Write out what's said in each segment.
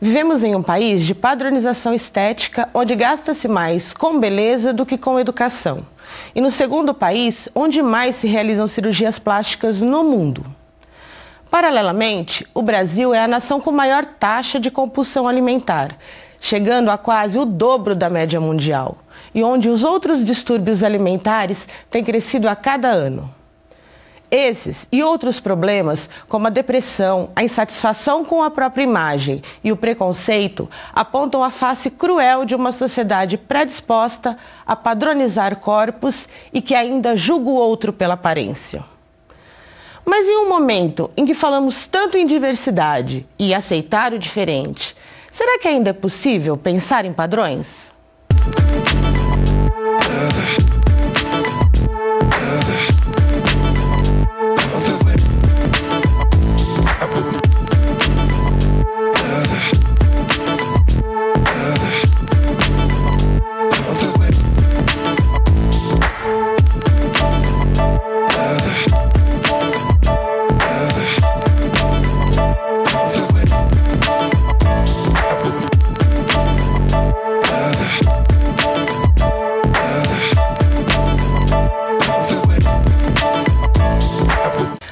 Vivemos em um país de padronização estética, onde gasta-se mais com beleza do que com educação. E no segundo país, onde mais se realizam cirurgias plásticas no mundo. Paralelamente, o Brasil é a nação com maior taxa de compulsão alimentar, chegando a quase o dobro da média mundial, e onde os outros distúrbios alimentares têm crescido a cada ano. Esses e outros problemas, como a depressão, a insatisfação com a própria imagem e o preconceito, apontam a face cruel de uma sociedade predisposta a padronizar corpos e que ainda julga o outro pela aparência. Mas em um momento em que falamos tanto em diversidade e aceitar o diferente, será que ainda é possível pensar em padrões?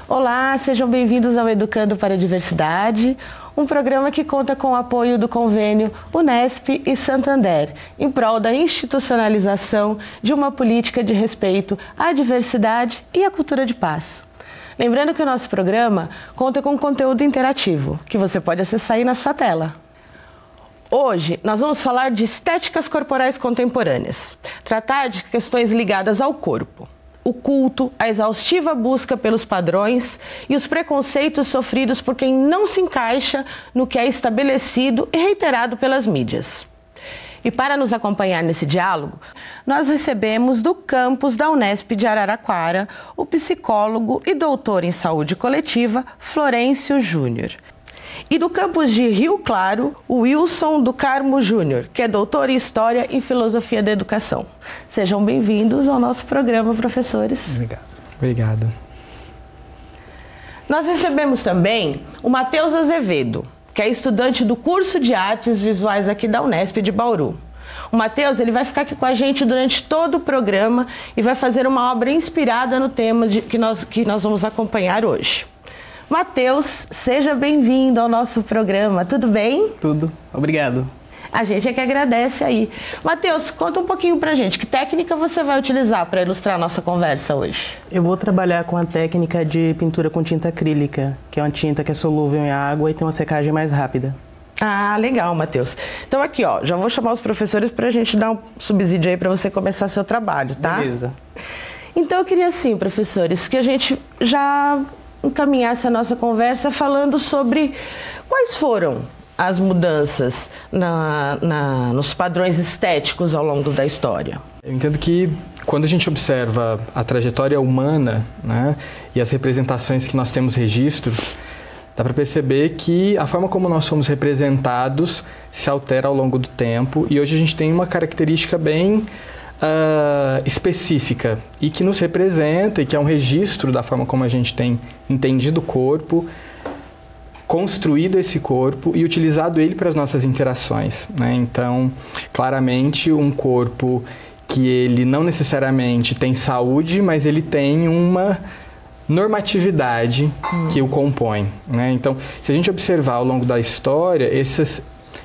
Olá, sejam bem-vindos ao Educando para a Diversidade, um programa que conta com o apoio do convênio Unesp e Santander, em prol da institucionalização de uma política de respeito à diversidade e à cultura de paz. Lembrando que o nosso programa conta com conteúdo interativo, que você pode acessar aí na sua tela. Hoje, nós vamos falar de estéticas corporais contemporâneas, tratar de questões ligadas ao corpo. O culto, a exaustiva busca pelos padrões e os preconceitos sofridos por quem não se encaixa no que é estabelecido e reiterado pelas mídias. E para nos acompanhar nesse diálogo, nós recebemos do campus da Unesp de Araraquara o psicólogo e doutor em saúde coletiva Florencio Júnior. E do campus de Rio Claro, o Wilson do Carmo Júnior, que é doutor em História e Filosofia da Educação. Sejam bem-vindos ao nosso programa, professores. Obrigado. Nós recebemos também o Matheus Azevedo, que é estudante do curso de Artes Visuais aqui da Unesp de Bauru. O Matheus, ele vai ficar aqui com a gente durante todo o programa e vai fazer uma obra inspirada no tema que nós vamos acompanhar hoje. Matheus, seja bem-vindo ao nosso programa, tudo bem? Tudo, obrigado. A gente é que agradece aí. Matheus, conta um pouquinho pra gente, que técnica você vai utilizar para ilustrar a nossa conversa hoje? Eu vou trabalhar com a técnica de pintura com tinta acrílica, que é uma tinta que é solúvel em água e tem uma secagem mais rápida. Ah, legal, Matheus. Então aqui, ó, já vou chamar os professores pra gente dar um subsídio aí pra você começar seu trabalho, tá? Beleza. Então eu queria assim, professores, que a gente já encaminhasse a nossa conversa falando sobre quais foram as mudanças nos padrões estéticos ao longo da história. Eu entendo que quando a gente observa a trajetória humana, né, e as representações que nós temos registros, dá para perceber que a forma como nós somos representados se altera ao longo do tempo, e hoje a gente tem uma característica bem específica e que nos representa e que é um registro da forma como a gente tem entendido o corpo, construído esse corpo e utilizado ele para as nossas interações, né? Então, claramente, um corpo que ele não necessariamente tem saúde, mas ele tem uma normatividade que o compõe, né? Então, se a gente observar ao longo da história, esses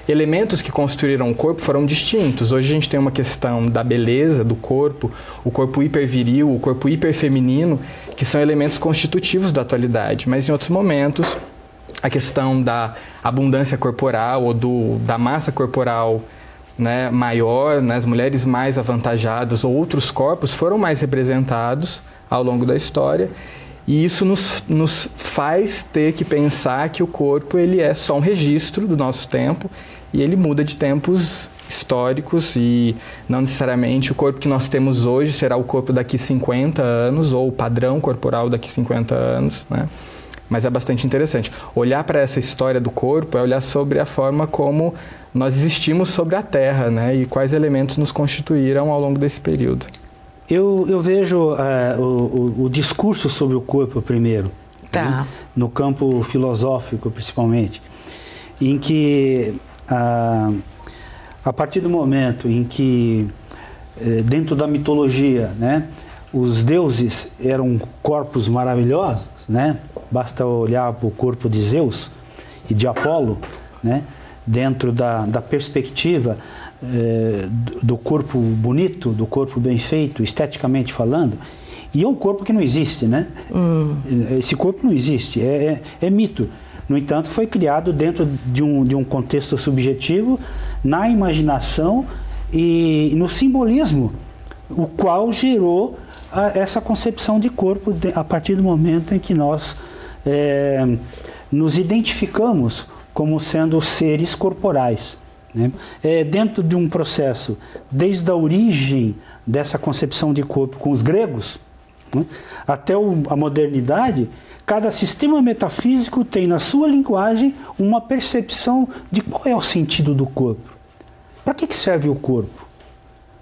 elementos que construíram o corpo foram distintos. Hoje a gente tem uma questão da beleza do corpo, o corpo hiperviril, o corpo hiperfeminino, que são elementos constitutivos da atualidade, mas em outros momentos a questão da abundância corporal ou da massa corporal, né, maior, né, as mulheres mais avantajadas ou outros corpos foram mais representados ao longo da história, e isso nos faz ter que pensar que o corpo ele é só um registro do nosso tempo e ele muda de tempos históricos, e não necessariamente o corpo que nós temos hoje será o corpo daqui 50 anos ou o padrão corporal daqui 50 anos, né? Mas é bastante interessante. Olhar para essa história do corpo é olhar sobre a forma como nós existimos sobre a Terra, né? E quais elementos nos constituíram ao longo desse período. Eu vejo o discurso sobre o corpo primeiro, tá, né? No campo filosófico principalmente, em que a partir do momento em que, dentro da mitologia, né, os deuses eram corpos maravilhosos, né? Basta olhar para o corpo de Zeus e de Apolo, né? Dentro da perspectiva do corpo bonito, do corpo bem feito, esteticamente falando, e é um corpo que não existe, né? Esse corpo não existe, é mito. No entanto, foi criado dentro de um contexto subjetivo, na imaginação e no simbolismo, o qual gerou essa concepção de corpo a partir do momento em que nós nos identificamos como sendo seres corporais, né? Dentro de um processo, desde a origem dessa concepção de corpo com os gregos, né, até a modernidade, cada sistema metafísico tem na sua linguagem uma percepção de qual é o sentido do corpo. Para que serve o corpo?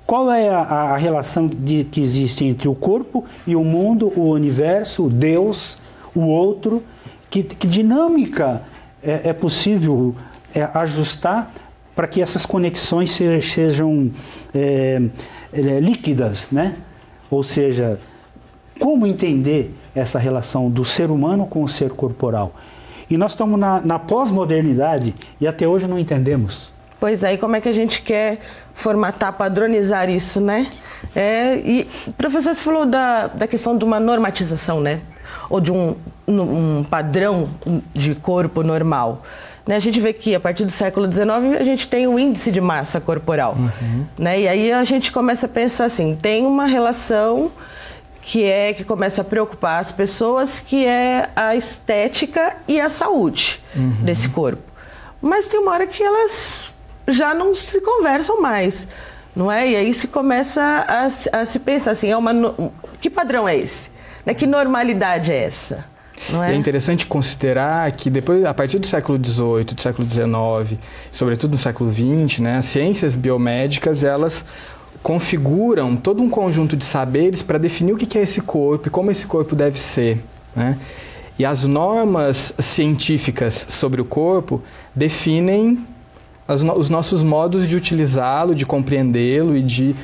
Qual é a relação que existe entre o corpo e o mundo, o universo, o Deus, o outro? Que dinâmica é possível ajustar para que essas conexões sejam líquidas, né? Ou seja, como entender essa relação do ser humano com o ser corporal? E nós estamos na pós-modernidade e até hoje não entendemos. Pois é, e como é que a gente quer formatar, padronizar isso, né? E, professor, você falou da questão de uma normatização, né? Ou de um padrão de corpo normal. Né? A gente vê que, a partir do século XIX, a gente tem o índice de massa corporal. Né? E aí a gente começa a pensar assim, tem uma relação que começa a preocupar as pessoas, que é a estética e a saúde desse corpo. Mas tem uma hora que elas já não se conversam mais, não é? E aí se começa a se pensar assim, que padrão é esse? Né? Que normalidade é essa? Não é? É interessante considerar que depois, a partir do século XVIII, do século XIX, sobretudo no século XX, né, as ciências biomédicas, elas configuram todo um conjunto de saberes para definir o que é esse corpo e como esse corpo deve ser, né? E as normas científicas sobre o corpo definem os nossos modos de utilizá-lo, de compreendê-lo e de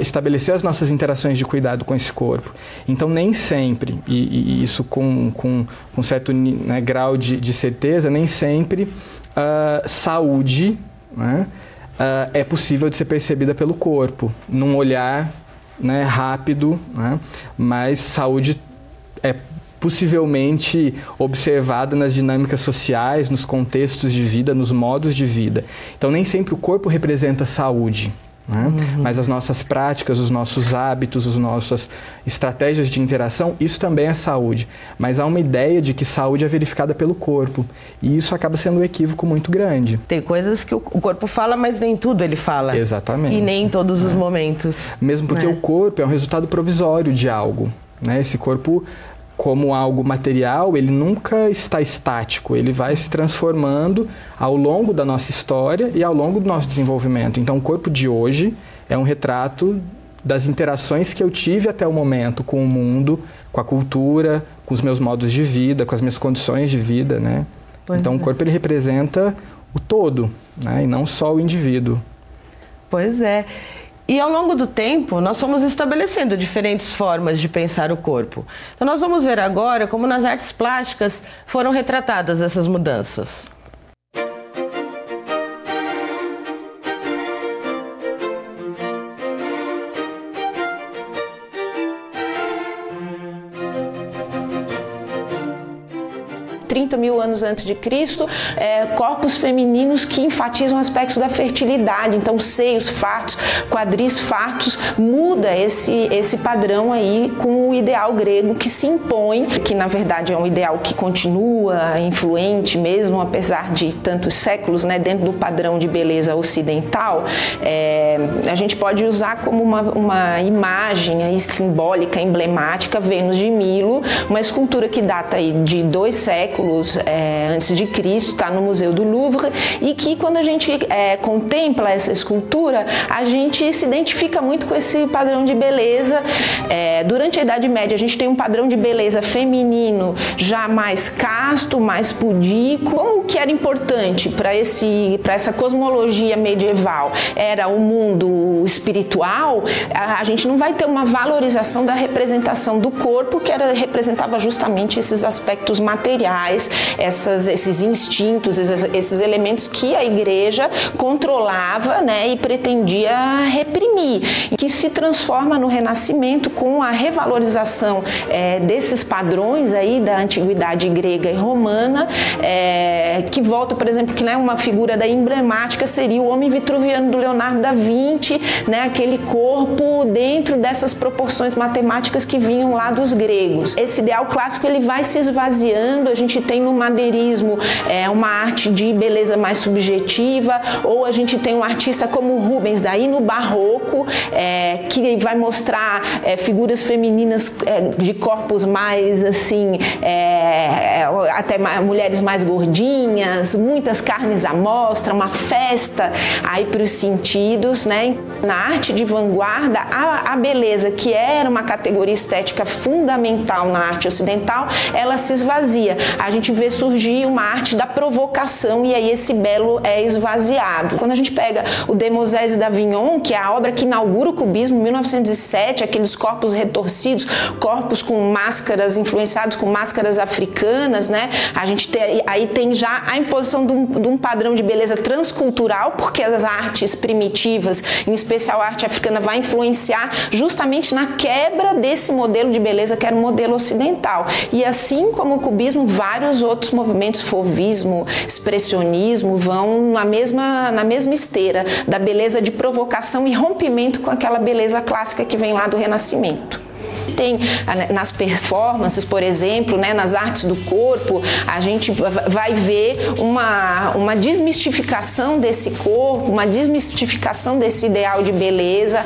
estabelecer as nossas interações de cuidado com esse corpo. Então, nem sempre, e isso com certo, né, grau de certeza, nem sempre saúde, né, é possível de ser percebida pelo corpo, num olhar, né, rápido, né, mas saúde é possivelmente observada nas dinâmicas sociais, nos contextos de vida, nos modos de vida. Então, nem sempre o corpo representa saúde, né? Mas as nossas práticas, os nossos hábitos, as nossas estratégias de interação, isso também é saúde. Mas há uma ideia de que saúde é verificada pelo corpo. E isso acaba sendo um equívoco muito grande. Tem coisas que o corpo fala, mas nem tudo ele fala. Exatamente. E nem em todos os momentos. Mesmo porque o corpo é um resultado provisório de algo, né? Esse corpo, como algo material, ele nunca está estático, ele vai se transformando ao longo da nossa história e ao longo do nosso desenvolvimento. Então, o corpo de hoje é um retrato das interações que eu tive até o momento com o mundo, com a cultura, com os meus modos de vida, com as minhas condições de vida, né? Então, o corpo ele representa o todo, né? E não só o indivíduo. Pois é. E ao longo do tempo, nós fomos estabelecendo diferentes formas de pensar o corpo. Então nós vamos ver agora como nas artes plásticas foram retratadas essas mudanças. mil anos antes de Cristo, corpos femininos que enfatizam aspectos da fertilidade, então seios fartos, quadris fartos, muda esse padrão aí com o ideal grego que se impõe, que na verdade é um ideal que continua influente mesmo, apesar de tantos séculos, né, dentro do padrão de beleza ocidental. A gente pode usar como uma imagem aí simbólica, emblemática, Vênus de Milo, uma escultura que data aí de 2 séculos séculos antes de Cristo, está no Museu do Louvre, e que quando a gente contempla essa escultura, a gente se identifica muito com esse padrão de beleza. Durante a Idade Média, a gente tem um padrão de beleza feminino já mais casto, mais pudico. Como que era importante para essa cosmologia medieval? Era o mundo espiritual. A gente não vai ter uma valorização da representação do corpo, que representava justamente esses aspectos materiais, esses instintos, esses elementos que a igreja controlava, né, e pretendia reprimir, que se transforma no Renascimento com a revalorização desses padrões aí da antiguidade grega e romana, que volta, por exemplo, que, né, uma figura da emblemática seria o homem vitruviano do Leonardo da Vinci, né, aquele corpo dentro dessas proporções matemáticas que vinham lá dos gregos. Esse ideal clássico ele vai se esvaziando. A gente tem no madeirismo uma arte de beleza mais subjetiva, ou a gente tem um artista como Rubens, daí no barroco, que vai mostrar figuras femininas de corpos mais assim, até mulheres mais gordinhas, muitas carnes à mostra, uma festa aí para os sentidos, né? Na arte de vanguarda, a beleza, que era uma categoria estética fundamental na arte ocidental, ela se esvazia. A gente vê surgir uma arte da provocação, e aí esse belo é esvaziado. Quando a gente pega o Demoiselles d'Avignon, que é a obra que inaugura o cubismo em 1907, aqueles corpos retorcidos, corpos com máscaras, influenciados com máscaras africanas, né? A gente tem já a imposição de um padrão de beleza transcultural, porque as artes primitivas, em especial a arte africana, vai influenciar justamente na quebra desse modelo de beleza que era o modelo ocidental. E assim como o cubismo, vários outros movimentos, fauvismo, expressionismo, vão na mesma esteira da beleza de provocação e rompimento com aquela beleza clássica que vem lá do Renascimento. Tem nas performances, por exemplo, né, nas artes do corpo, a gente vai ver uma desmistificação desse corpo, uma desmistificação desse ideal de beleza,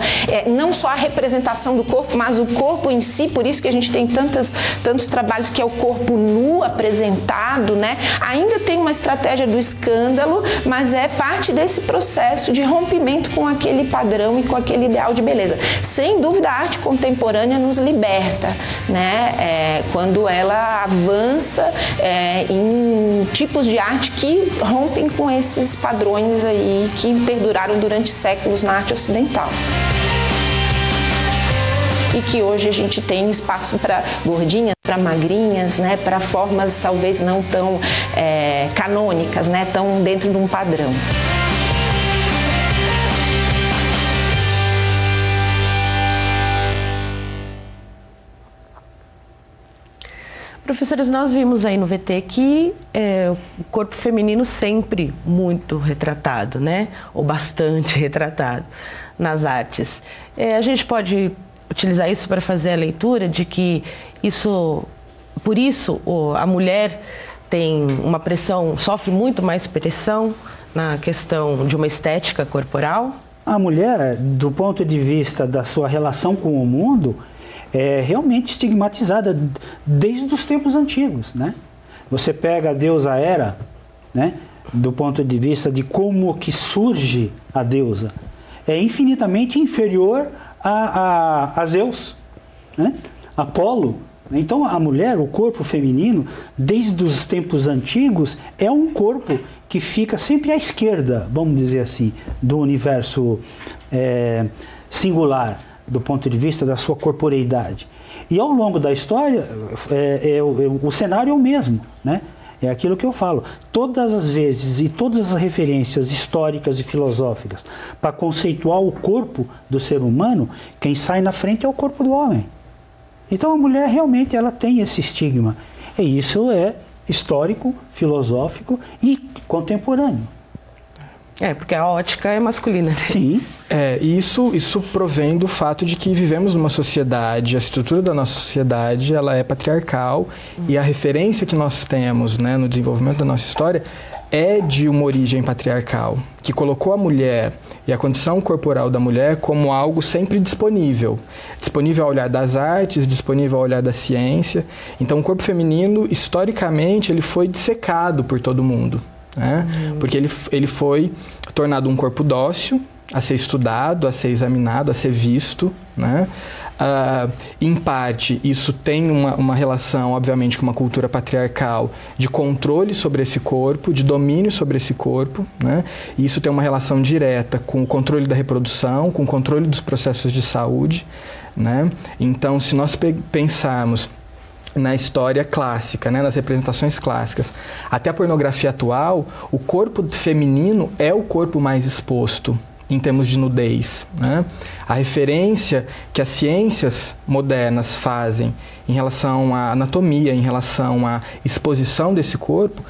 não só a representação do corpo, mas o corpo em si. Por isso que a gente tem tantos trabalhos que é o corpo nu apresentado, né? Ainda tem uma estratégia do escândalo, mas é parte desse processo de rompimento com aquele padrão e com aquele ideal de beleza. Sem dúvida, a arte contemporânea nos liberta, né? Quando ela avança em tipos de arte que rompem com esses padrões aí que perduraram durante séculos na arte ocidental. E que hoje a gente tem espaço para gordinhas, para magrinhas, né? Para formas talvez não tão canônicas, né? Tão dentro de um padrão. Professores, nós vimos aí no VT que o corpo feminino sempre muito retratado, né? Ou bastante retratado nas artes. A gente pode utilizar isso para fazer a leitura de que por isso a mulher tem uma pressão, sofre muito mais pressão na questão de uma estética corporal? A mulher, do ponto de vista da sua relação com o mundo, é realmente estigmatizada desde os tempos antigos, né? Você pega a deusa Hera, né? Do ponto de vista de como que surge a deusa, é infinitamente inferior a Zeus, né? Apolo. Então a mulher, o corpo feminino, desde os tempos antigos, é um corpo que fica sempre à esquerda, vamos dizer assim, do universo singular, do ponto de vista da sua corporeidade. E ao longo da história, o cenário é o mesmo, né? É aquilo que eu falo. Todas as vezes e todas as referências históricas e filosóficas para conceituar o corpo do ser humano, quem sai na frente é o corpo do homem. Então a mulher realmente ela tem esse estigma. E isso é histórico, filosófico e contemporâneo. Porque a ótica é masculina, né? Sim. Isso provém do fato de que vivemos numa sociedade, a estrutura da nossa sociedade ela é patriarcal, e a referência que nós temos, né, no desenvolvimento da nossa história é de uma origem patriarcal, que colocou a mulher e a condição corporal da mulher como algo sempre disponível. Disponível ao olhar das artes, disponível ao olhar da ciência. Então, o corpo feminino, historicamente, ele foi dissecado por todo mundo, né? Porque ele foi tornado um corpo dócil, a ser estudado, a ser examinado, a ser visto, né? Em parte, isso tem uma relação, obviamente, com uma cultura patriarcal de controle sobre esse corpo, de domínio sobre esse corpo, né? E isso tem uma relação direta com o controle da reprodução, com o controle dos processos de saúde, né? Então, se nós pensarmos na história clássica, né, nas representações clássicas, até a pornografia atual, o corpo feminino é o corpo mais exposto em termos de nudez, né? A referência que as ciências modernas fazem em relação à anatomia, em relação à exposição desse corpo,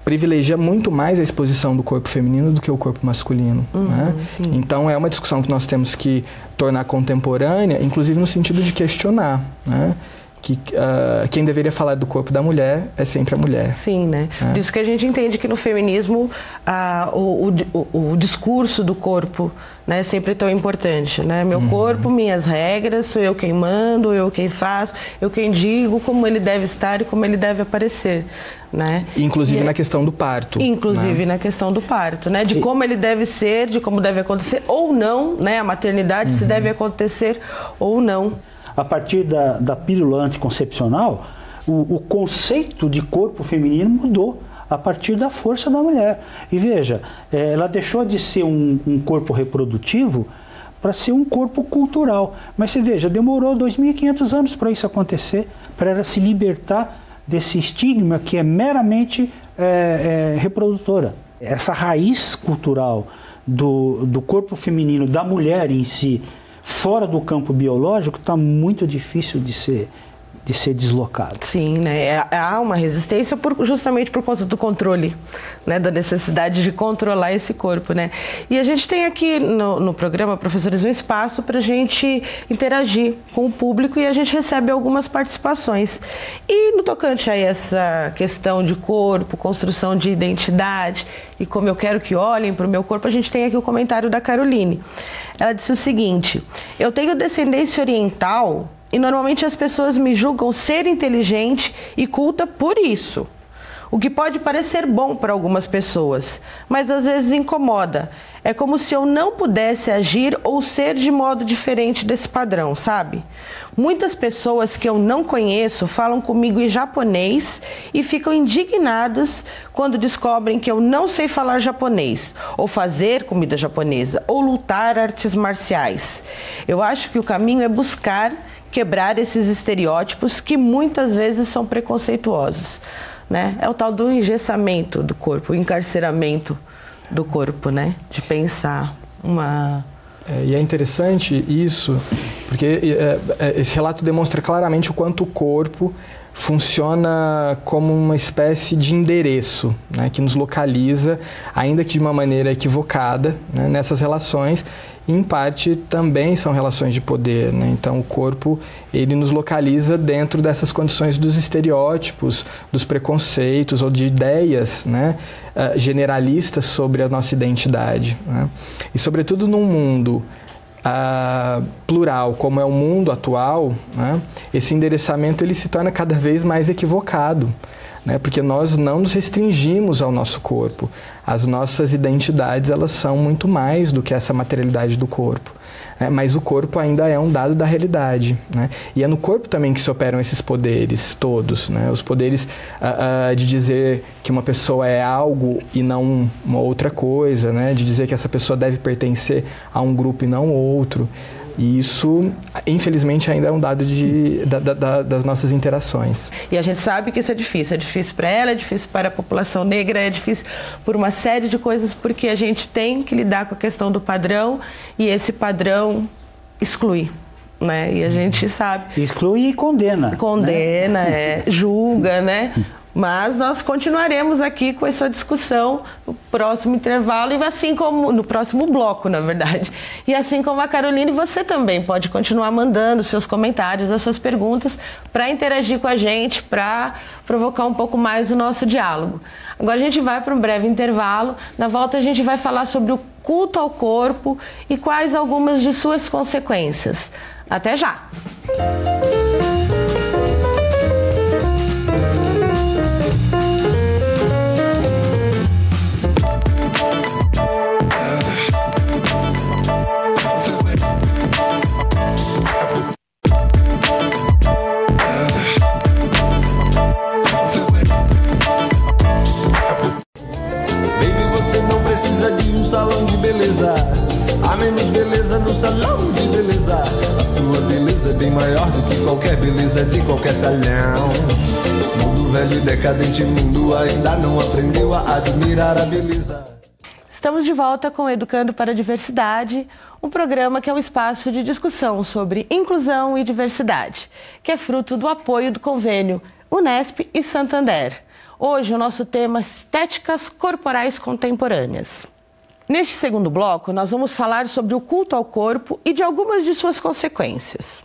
privilegia muito mais a exposição do corpo feminino do que o corpo masculino, né? Então, é uma discussão que nós temos que tornar contemporânea, inclusive no sentido de questionar, né? Que quem deveria falar do corpo da mulher é sempre a mulher. Sim, né? Por isso que a gente entende que no feminismo o discurso do corpo, né, é sempre tão importante, né? Meu corpo, minhas regras, sou eu quem mando, eu quem faço, eu quem digo como ele deve estar e como ele deve aparecer, né? Inclusive na questão do parto. Inclusive, né, na questão do parto, né? De como ele deve ser, de como deve acontecer ou não, né? A maternidade se deve acontecer ou não. A partir da pílula anticoncepcional, o conceito de corpo feminino mudou a partir da força da mulher. E veja, ela deixou de ser um corpo reprodutivo para ser um corpo cultural. Mas você veja, demorou 2.500 anos para isso acontecer, para ela se libertar desse estigma que é meramente reprodutora. Essa raiz cultural do corpo feminino, da mulher em si, fora do campo biológico, está muito difícil de ser deslocado. Sim, né? Há uma resistência justamente por conta do controle, né? Da necessidade de controlar esse corpo, né? E a gente tem aqui no programa, professores, um espaço para a gente interagir com o público e a gente recebe algumas participações. E no tocante a essa questão de corpo, construção de identidade e como eu quero que olhem para o meu corpo, a gente tem aqui o comentário da Caroline. Ela disse o seguinte: eu tenho descendência oriental e normalmente as pessoas me julgam ser inteligente e culta por isso. O que pode parecer bom para algumas pessoas, mas às vezes incomoda. É como se eu não pudesse agir ou ser de modo diferente desse padrão, sabe? Muitas pessoas que eu não conheço falam comigo em japonês e ficam indignadas quando descobrem que eu não sei falar japonês, ou fazer comida japonesa, ou lutar artes marciais. Eu acho que o caminho é buscar quebrar esses estereótipos que muitas vezes são preconceituosos, né? É o tal do engessamento do corpo, o encarceramento do corpo, né? De pensar uma... E é interessante isso, porque esse relato demonstra claramente o quanto o corpo funciona como uma espécie de endereço, né, que nos localiza, ainda que de uma maneira equivocada, né, nessas relações. E, em parte, também são relações de poder, né? Então, o corpo, ele nos localiza dentro dessas condições dos estereótipos, dos preconceitos ou de ideias, né, generalistas sobre a nossa identidade, né? E, sobretudo, num mundo plural, como é o mundo atual, né, esse endereçamento ele se torna cada vez mais equivocado, né, porque nós não nos restringimos ao nosso corpo. As nossas identidades, elas são muito mais do que essa materialidade do corpo, né, mas o corpo ainda é um dado da realidade, né, e é no corpo também que se operam esses poderes todos, né, os poderes de dizer que uma pessoa é algo e não uma outra coisa, né, de dizer que essa pessoa deve pertencer a um grupo e não outro. E isso, infelizmente, ainda é um dado das nossas interações. E a gente sabe que isso é difícil para ela, é difícil para a população negra, é difícil por uma série de coisas, porque a gente tem que lidar com a questão do padrão e esse padrão exclui, né? E a gente sabe... Exclui e condena. Condena, né? Julga, né? Mas nós continuaremos aqui com essa discussão no próximo intervalo e assim como no próximo bloco, na verdade. E assim como a Caroline, você também pode continuar mandando seus comentários, as suas perguntas para interagir com a gente, para provocar um pouco mais o nosso diálogo. Agora a gente vai para um breve intervalo. Na volta a gente vai falar sobre o culto ao corpo e quais algumas de suas consequências. Até já! Precisa de um salão de beleza. Há menos beleza no salão de beleza. A sua beleza é bem maior do que qualquer beleza de qualquer salão. Mundo velho e decadente, mundo ainda não aprendeu a admirar a beleza. Estamos de volta com Educando para a Diversidade, um programa que é um espaço de discussão sobre inclusão e diversidade, que é fruto do apoio do convênio Unesp e Santander. Hoje o nosso tema é estéticas corporais contemporâneas. Neste segundo bloco, nós vamos falar sobre o culto ao corpo e de algumas de suas consequências.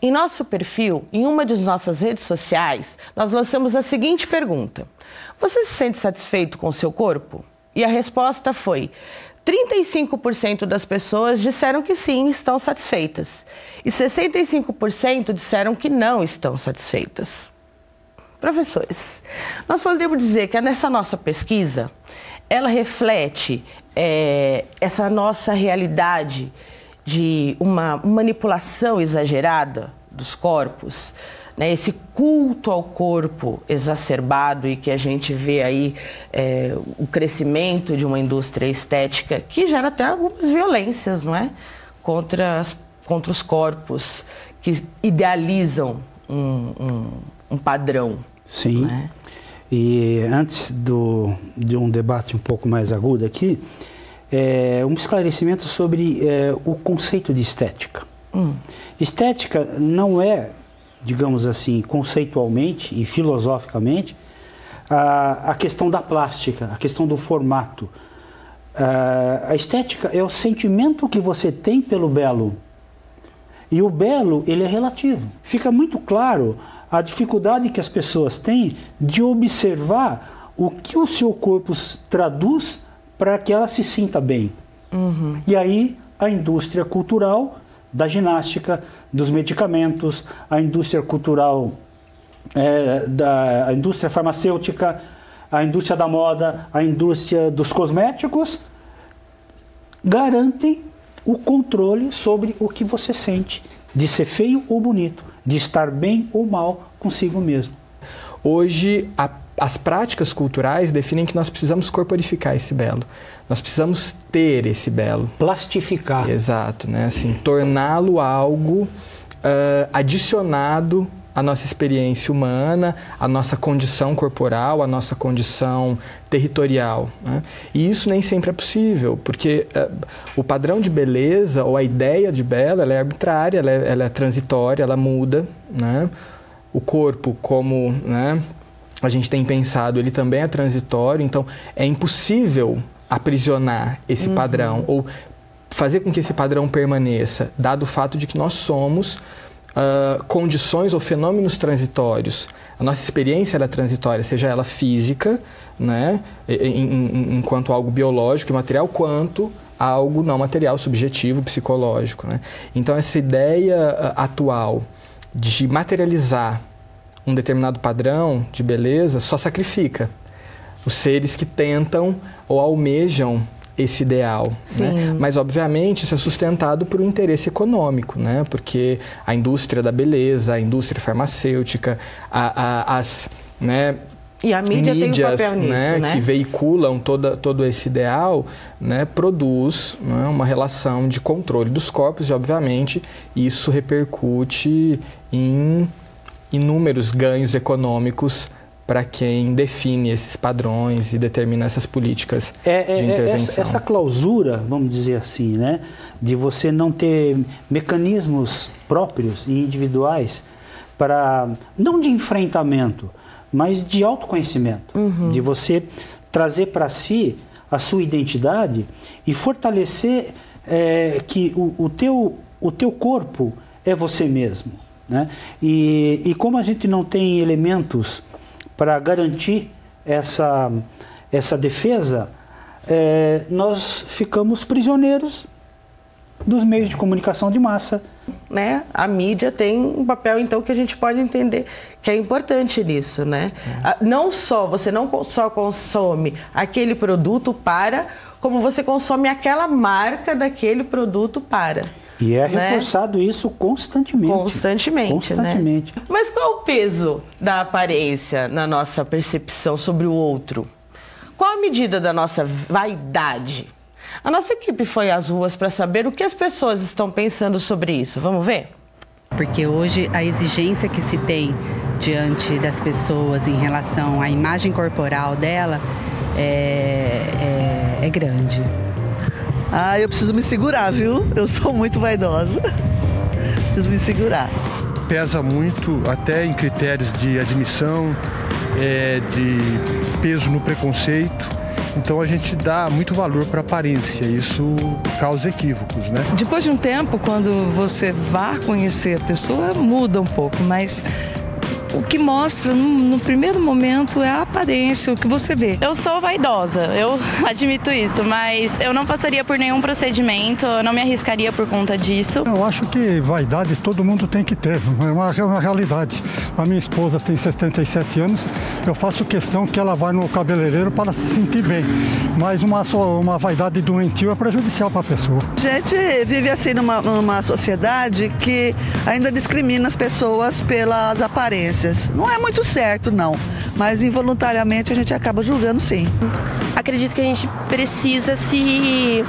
Em nosso perfil, em uma de nossas redes sociais, nós lançamos a seguinte pergunta: você se sente satisfeito com o seu corpo? E a resposta foi: 35% das pessoas disseram que sim, estão satisfeitas. E 65% disseram que não estão satisfeitas. Professores, nós podemos dizer que nessa nossa pesquisa, ela reflete essa nossa realidade de uma manipulação exagerada dos corpos, né? Esse culto ao corpo exacerbado e que a gente vê aí o crescimento de uma indústria estética que gera até algumas violências, não é? Contra os corpos que idealizam um padrão. Sim. Né? E antes de um debate um pouco mais agudo aqui, um esclarecimento sobre o conceito de estética. Estética não é, digamos assim, conceitualmente e filosoficamente, a questão da plástica, a questão do formato. A estética é o sentimento que você tem pelo belo. E o belo, ele é relativo. Fica muito claro a dificuldade que as pessoas têm de observar o que o seu corpo traduz para que ela se sinta bem. E aí a indústria cultural da ginástica, dos medicamentos, a indústria cultural da indústria farmacêutica, a indústria da moda, a indústria dos cosméticos, garantem o controle sobre o que você sente, de ser feio ou bonito, de estar bem ou mal consigo mesmo. Hoje, as práticas culturais definem que nós precisamos corporificar esse belo. Nós precisamos ter esse belo. Plastificar. Exato, né? Assim, torná-lo algo adicionado à nossa experiência humana, à nossa condição corporal, à nossa condição territorial, né? E isso nem sempre é possível, porque o padrão de beleza ou a ideia de belo, ela é arbitrária, ela é transitória, ela muda, né? O corpo, como, né, a gente tem pensado, ele também é transitório, então é impossível aprisionar esse padrão ou fazer com que esse padrão permaneça, dado o fato de que nós somos condições ou fenômenos transitórios. A nossa experiência ela é transitória, seja ela física, né, enquanto algo biológico e material, quanto algo não material, subjetivo, psicológico, né? Então essa ideia atual de materializar um determinado padrão de beleza só sacrifica os seres que tentam ou almejam esse ideal, né? Mas obviamente isso é sustentado por um interesse econômico, né? Porque a indústria da beleza, a indústria farmacêutica, as, né, e a mídias, tem um papel nisso, né? Que veiculam todo esse ideal, né, produz, né, uma relação de controle dos corpos e obviamente isso repercute em inúmeros ganhos econômicos para quem define esses padrões e determina essas políticas de intervenção. Essa clausura, vamos dizer assim, né, de você não ter mecanismos próprios e individuais para, não de enfrentamento, mas de autoconhecimento, de você trazer para si a sua identidade e fortalecer que o teu corpo é você mesmo, né? E como a gente não tem elementos para garantir essa defesa, nós ficamos prisioneiros dos meios de comunicação de massa. Né? A mídia tem um papel, então, que a gente pode entender que é importante nisso, né? Não só, você não só consome aquele produto como você consome aquela marca daquele produto E é reforçado isso constantemente. Constantemente. Né? Mas qual o peso da aparência na nossa percepção sobre o outro? Qual a medida da nossa vaidade? A nossa equipe foi às ruas para saber o que as pessoas estão pensando sobre isso. Vamos ver? Porque hoje a exigência que se tem diante das pessoas em relação à imagem corporal dela é grande. Eu preciso me segurar, viu? Eu sou muito vaidosa. Preciso me segurar. Pesa muito até em critérios de admissão, de peso no preconceito. Então a gente dá muito valor para a aparência, isso causa equívocos, né? Depois de um tempo, quando você vai conhecer a pessoa, muda um pouco, mas o que mostra no primeiro momento é a aparência, o que você vê. Eu sou vaidosa, eu admito isso, mas eu não passaria por nenhum procedimento, eu não me arriscaria por conta disso. Eu acho que vaidade todo mundo tem que ter, é uma realidade. A minha esposa tem 77 anos, eu faço questão que ela vá no cabeleireiro para se sentir bem, mas uma vaidade doentio é prejudicial para a pessoa. A gente vive assim numa sociedade que ainda discrimina as pessoas pelas aparências. Não é muito certo, não, mas involuntariamente a gente acaba julgando, sim. Acredito que a gente precisa se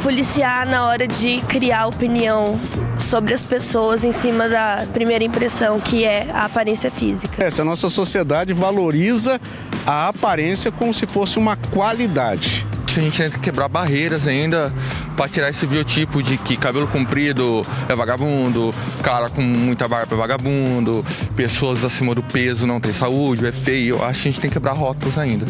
policiar na hora de criar opinião sobre as pessoas em cima da primeira impressão, que é a aparência física. Essa nossa sociedade valoriza a aparência como se fosse uma qualidade. A gente tem que quebrar barreiras ainda para tirar esse biotipo de que cabelo comprido é vagabundo, cara com muita barba é vagabundo, pessoas acima do peso não tem saúde, é feio. Eu acho que a gente tem que quebrar rótulos ainda.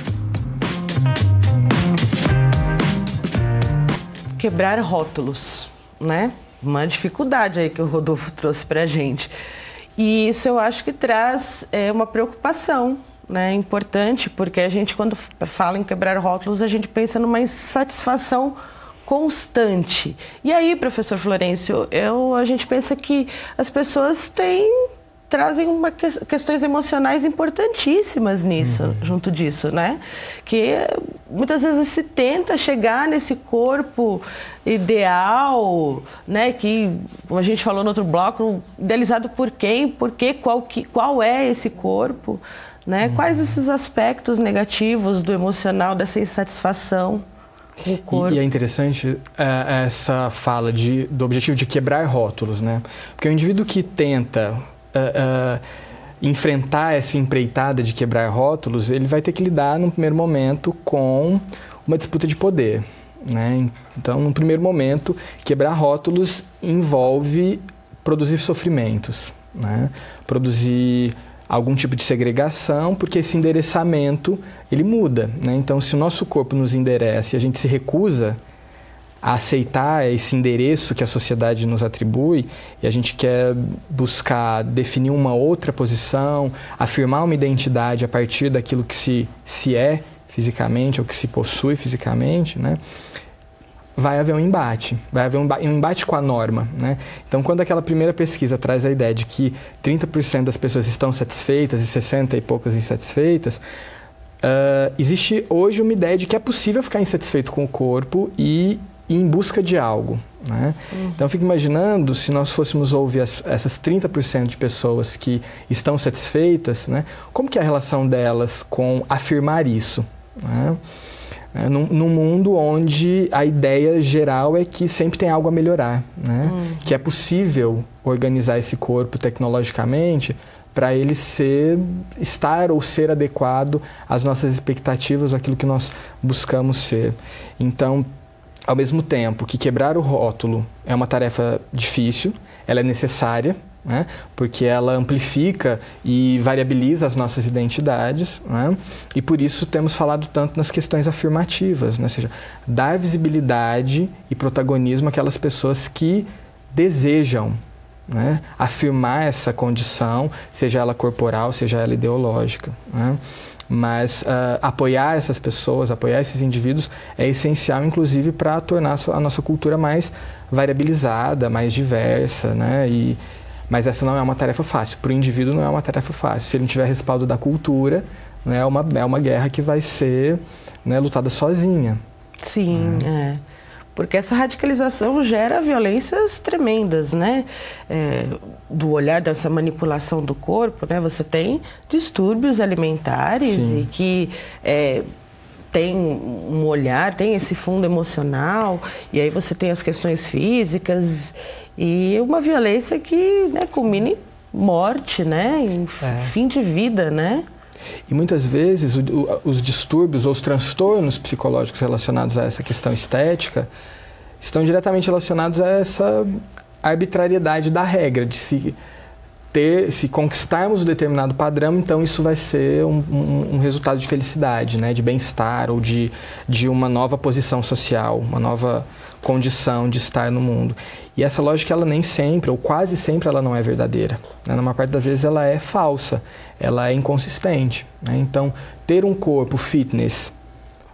Quebrar rótulos, né? Uma dificuldade aí que o Rodolfo trouxe pra gente. E isso eu acho que traz uma preocupação, né, importante, porque a gente, quando fala em quebrar rótulos, a gente pensa numa insatisfação constante. E aí, professor Florencio, a gente pensa que as pessoas trazem questões emocionais importantíssimas nisso, junto disso, né? Que muitas vezes se tenta chegar nesse corpo ideal, né? Que, como a gente falou no outro bloco, idealizado por quem, por quê, qual é esse corpo, né? Quais esses aspectos negativos do emocional, dessa insatisfação com o corpo? E é interessante essa fala do objetivo de quebrar rótulos, né? Porque o indivíduo que tenta enfrentar essa empreitada de quebrar rótulos, ele vai ter que lidar, num primeiro momento, com uma disputa de poder, né? Então, num primeiro momento, quebrar rótulos envolve produzir sofrimentos, né? Produzir algum tipo de segregação, porque esse endereçamento, ele muda, né? Então, se o nosso corpo nos endereça e a gente se recusa a aceitar esse endereço que a sociedade nos atribui, e a gente quer buscar definir uma outra posição, afirmar uma identidade a partir daquilo que se é fisicamente ou que se possui fisicamente, né? Vai haver um embate, um embate com a norma, né? Então, quando aquela primeira pesquisa traz a ideia de que 30% das pessoas estão satisfeitas e 60 e poucas insatisfeitas, existe hoje uma ideia de que é possível ficar insatisfeito com o corpo e ir em busca de algo, né? Então, eu fico imaginando, se nós fôssemos ouvir essas 30% de pessoas que estão satisfeitas, né? Como que é a relação delas com afirmar isso, né? Num mundo onde a ideia geral é que sempre tem algo a melhorar, né? Que é possível organizar esse corpo tecnologicamente para ele estar ou ser adequado às nossas expectativas, àquilo que nós buscamos ser. Então, ao mesmo tempo que quebrar o rótulo é uma tarefa difícil, ela é necessária, né? Porque ela amplifica e variabiliza as nossas identidades, né? E por isso temos falado tanto nas questões afirmativas, né? Ou seja, dar visibilidade e protagonismo àquelas pessoas que desejam, né, afirmar essa condição, seja ela corporal, seja ela ideológica, né? Mas apoiar essas pessoas, apoiar esses indivíduos é essencial, inclusive, para tornar a nossa cultura mais variabilizada, mais diversa, né? Mas essa não é uma tarefa fácil. Para o indivíduo não é uma tarefa fácil. Se ele não tiver respaldo da cultura, né, é uma guerra que vai ser, né, lutada sozinha. Sim, porque essa radicalização gera violências tremendas, né? Do olhar, dessa manipulação do corpo, né? Você tem distúrbios alimentares. Sim. E que tem um olhar, tem esse fundo emocional, e aí você tem as questões físicas e uma violência que, né, culmina em morte, né? Em fim de vida, né? E muitas vezes os distúrbios ou os transtornos psicológicos relacionados a essa questão estética estão diretamente relacionados a essa arbitrariedade da regra, de se conquistarmos um determinado padrão, então isso vai ser um resultado de felicidade, né? De bem-estar ou de uma nova posição social, uma nova condição de estar no mundo. E essa lógica, ela nem sempre, ou quase sempre, ela não é verdadeira, né? Na maior parte das vezes ela é falsa, ela é inconsistente, né? Então, ter um corpo fitness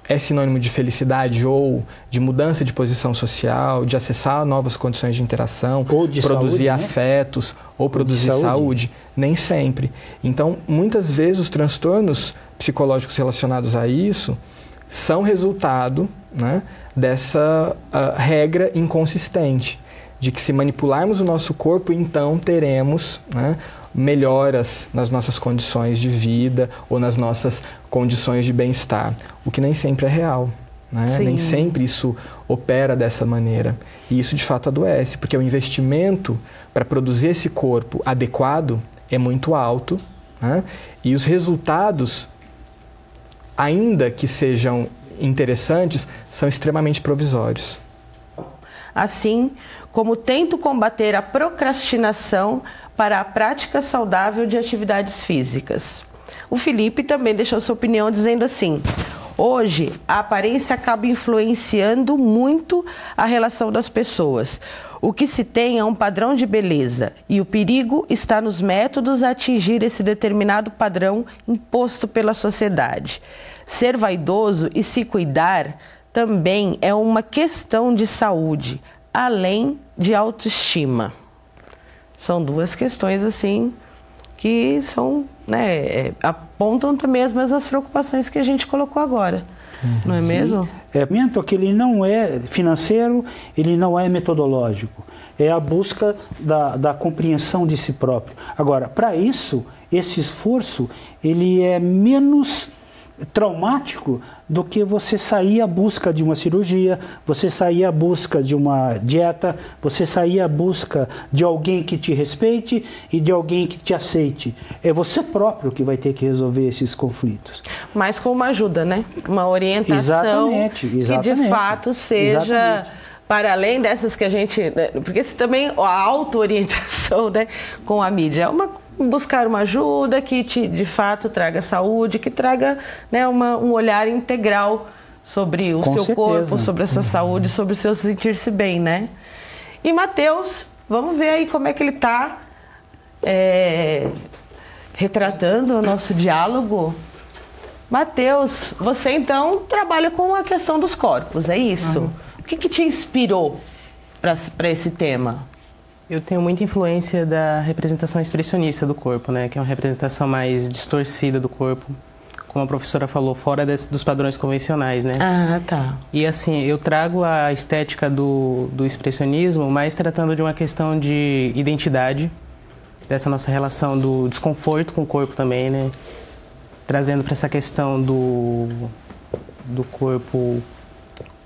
é sinônimo de felicidade ou de mudança de posição social, de acessar novas condições de interação, ou de produzir saúde, afetos, né? Ou produzir saúde? Nem sempre. Então, muitas vezes os transtornos psicológicos relacionados a isso são resultado, né, dessa regra inconsistente, de que se manipularmos o nosso corpo, então teremos, né, melhoras nas nossas condições de vida ou nas nossas condições de bem-estar, o que nem sempre é real, né? Nem sempre isso opera dessa maneira. E isso, de fato, adoece, porque o investimento para produzir esse corpo adequado é muito alto, né? E os resultados, ainda que sejam interessantes, são extremamente provisórios. Assim como tento combater a procrastinação para a prática saudável de atividades físicas. O Felipe também deixou sua opinião dizendo assim: hoje, a aparência acaba influenciando muito a relação das pessoas. O que se tem é um padrão de beleza e o perigo está nos métodos a atingir esse determinado padrão imposto pela sociedade. Ser vaidoso e se cuidar também é uma questão de saúde, além de autoestima. São duas questões, assim, que são, né, apontam também as mesmas preocupações que a gente colocou agora, não é mesmo? Que ele não é financeiro, ele não é metodológico. É a busca da compreensão de si próprio. Agora, para isso, esse esforço, ele é menos traumático do que você sair à busca de uma cirurgia, você sair à busca de uma dieta, você sair à busca de alguém que te respeite e de alguém que te aceite. É você próprio que vai ter que resolver esses conflitos. Mas com uma ajuda, né? Uma orientação que de fato seja para além dessas que a gente... Porque também a auto-orientação, né, com a mídia é buscar uma ajuda que de fato traga saúde, que traga, né, um olhar integral sobre o seu corpo, sobre a sua saúde, sobre o seu sentir-se bem, né? E Matheus, vamos ver aí como é que ele está retratando o nosso diálogo. Matheus, você então trabalha com a questão dos corpos, é isso? O que te inspirou para esse tema? Eu tenho muita influência da representação expressionista do corpo, né? Que é uma representação mais distorcida do corpo, como a professora falou, fora dos padrões convencionais, né? Ah, tá. E assim, eu trago a estética do expressionismo, mais tratando de uma questão de identidade, dessa nossa relação do desconforto com o corpo também, né? Trazendo para essa questão do corpo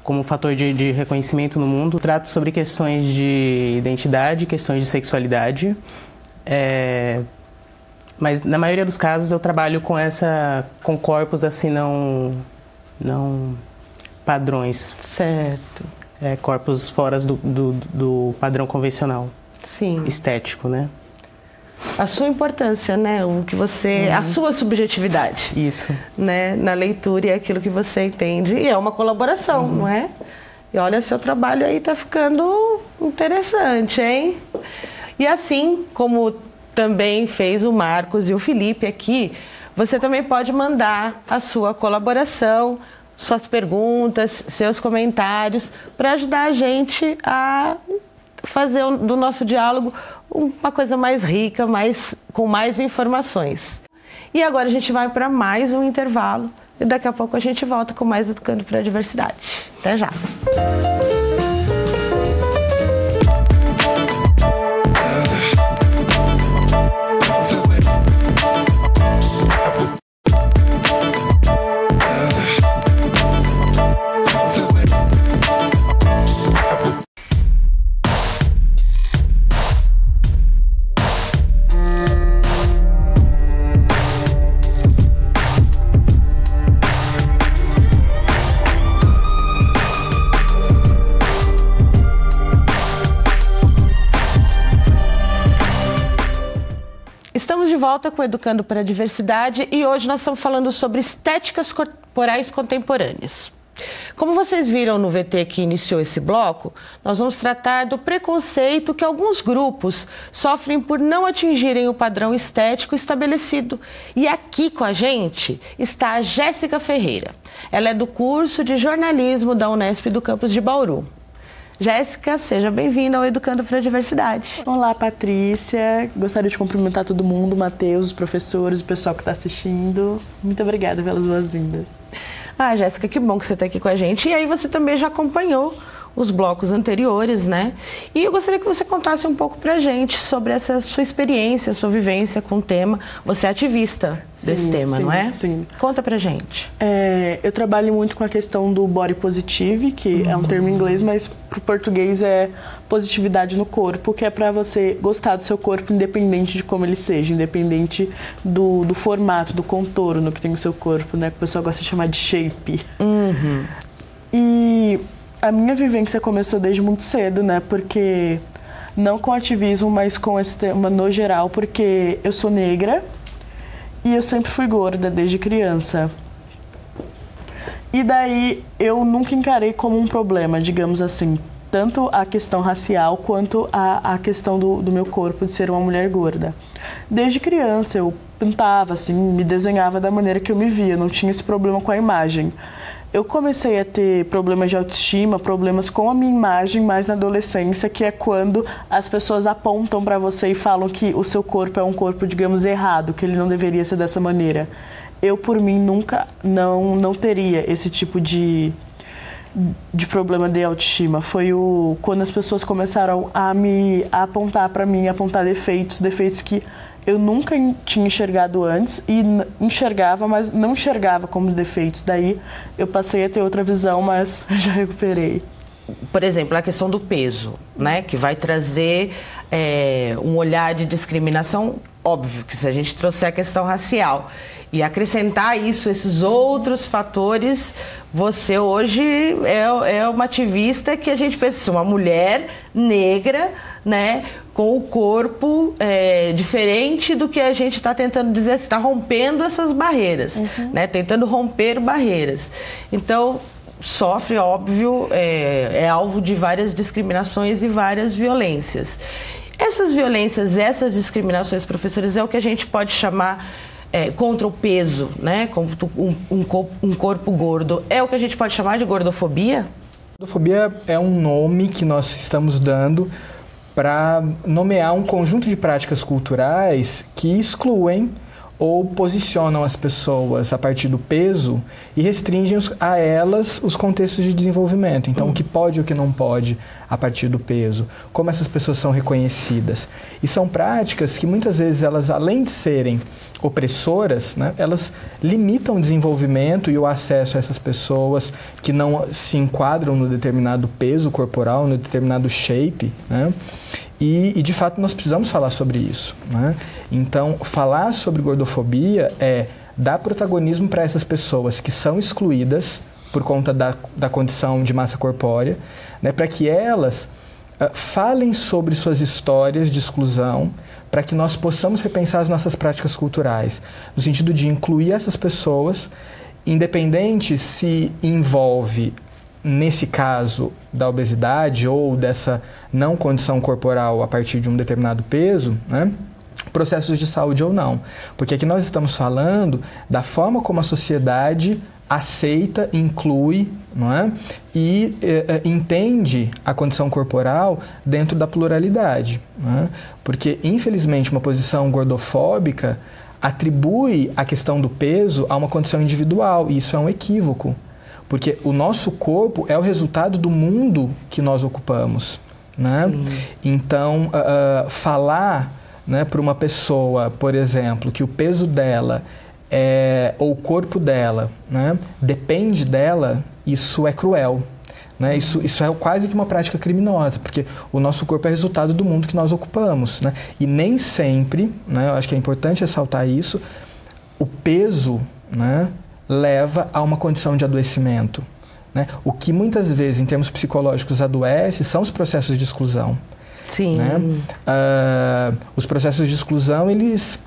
como fator de reconhecimento no mundo. Trato sobre questões de identidade, questões de sexualidade, mas na maioria dos casos eu trabalho com corpos assim não padrões. Certo. Corpos fora do padrão convencional. Sim. Estético, né? a sua importância, né? O que você, a sua subjetividade. Isso. Né? Na leitura e aquilo que você entende. E é uma colaboração, não é? E olha, seu trabalho aí tá ficando interessante, hein? E assim como também fez o Marcos e o Felipe aqui, você também pode mandar a sua colaboração, suas perguntas, seus comentários, para ajudar a gente a fazer do nosso diálogo uma coisa mais rica, com mais informações. E agora a gente vai para mais um intervalo e daqui a pouco a gente volta com mais Educando para a Diversidade. Até já! Estamos de volta com Educando para a Diversidade e hoje nós estamos falando sobre estéticas corporais contemporâneas. Como vocês viram no VT que iniciou esse bloco, nós vamos tratar do preconceito que alguns grupos sofrem por não atingirem o padrão estético estabelecido. E aqui com a gente está a Jéssica Ferreira. Ela é do curso de jornalismo da Unesp do campus de Bauru. Jéssica, seja bem-vinda ao Educando para a Diversidade. Olá, Patrícia. Gostaria de cumprimentar todo mundo, Matheus, os professores, o pessoal que está assistindo. Muito obrigada pelas boas-vindas. Ah, Jéssica, que bom que você está aqui com a gente. E aí você também já acompanhou os blocos anteriores, né? E eu gostaria que você contasse um pouco pra gente sobre essa sua experiência, sua vivência com o tema. Você é ativista desse tema, não é? Sim. Conta pra gente. Eu trabalho muito com a questão do body positive, que é um termo em inglês, mas pro português é positividade no corpo, que é pra você gostar do seu corpo independente de como ele seja, independente do formato, do contorno que tem o seu corpo, né? Que o pessoal gosta de chamar de shape. E a minha vivência começou desde muito cedo, né? Porque, não com ativismo, mas com esse tema no geral, porque eu sou negra e eu sempre fui gorda desde criança. E daí eu nunca encarei como um problema, digamos assim, tanto a questão racial quanto a questão do meu corpo de ser uma mulher gorda. Desde criança eu pintava, assim, me desenhava da maneira que eu me via, não tinha esse problema com a imagem. Eu comecei a ter problemas de autoestima, problemas com a minha imagem mais na adolescência, que é quando as pessoas apontam para você e falam que o seu corpo é um corpo, digamos, errado, que ele não deveria ser dessa maneira. Eu, por mim, nunca não teria esse tipo de problema de autoestima. Foi quando as pessoas começaram a apontar para mim, apontar defeitos que eu nunca tinha enxergado antes e enxergava, mas não enxergava como defeitos. Daí eu passei a ter outra visão, mas já recuperei. Por exemplo, a questão do peso, né? Que vai trazer um olhar de discriminação. Óbvio que se a gente trouxer a questão racial e acrescentar isso, esses outros fatores, você hoje é uma ativista que a gente pensa, uma mulher negra, né? Com o corpo diferente do que a gente está tentando dizer, está rompendo essas barreiras, né? Tentando romper barreiras. Então, sofre, óbvio, é alvo de várias discriminações e várias violências. Essas violências, essas discriminações, professores, é o que a gente pode chamar contra o peso, né? Contra um corpo gordo. É o que a gente pode chamar de gordofobia? Gordofobia é um nome que nós estamos dando para nomear um conjunto de práticas culturais que excluem ou posicionam as pessoas a partir do peso e restringem a elas os contextos de desenvolvimento. Então, o que pode e o que não pode a partir do peso, como essas pessoas são reconhecidas. E são práticas que muitas vezes elas, além de serem opressoras, né, elas limitam o desenvolvimento e o acesso a essas pessoas que não se enquadram no determinado peso corporal, no determinado shape, né? E, de fato, nós precisamos falar sobre isso, né? Então, falar sobre gordofobia é dar protagonismo para essas pessoas que são excluídas por conta da condição de massa corpórea, né? Para que elas falem sobre suas histórias de exclusão, para que nós possamos repensar as nossas práticas culturais, no sentido de incluir essas pessoas, independente se envolve, nesse caso da obesidade ou dessa não condição corporal a partir de um determinado peso, né, processos de saúde ou não. Porque aqui nós estamos falando da forma como a sociedade aceita, inclui, não é? E entende a condição corporal dentro da pluralidade. Não é? Porque, infelizmente, uma posição gordofóbica atribui a questão do peso a uma condição individual, e isso é um equívoco. Porque o nosso corpo é o resultado do mundo que nós ocupamos. Né? Então, falar, né, para uma pessoa, por exemplo, que o peso dela ou o corpo dela, né, depende dela, isso é cruel. Né? Isso é quase que uma prática criminosa, porque o nosso corpo é resultado do mundo que nós ocupamos. Né? E nem sempre, né, eu acho que é importante ressaltar isso, o peso, né, leva a uma condição de adoecimento. Né? O que muitas vezes, em termos psicológicos, adoece são os processos de exclusão. Sim. Né? Os processos de exclusão, eles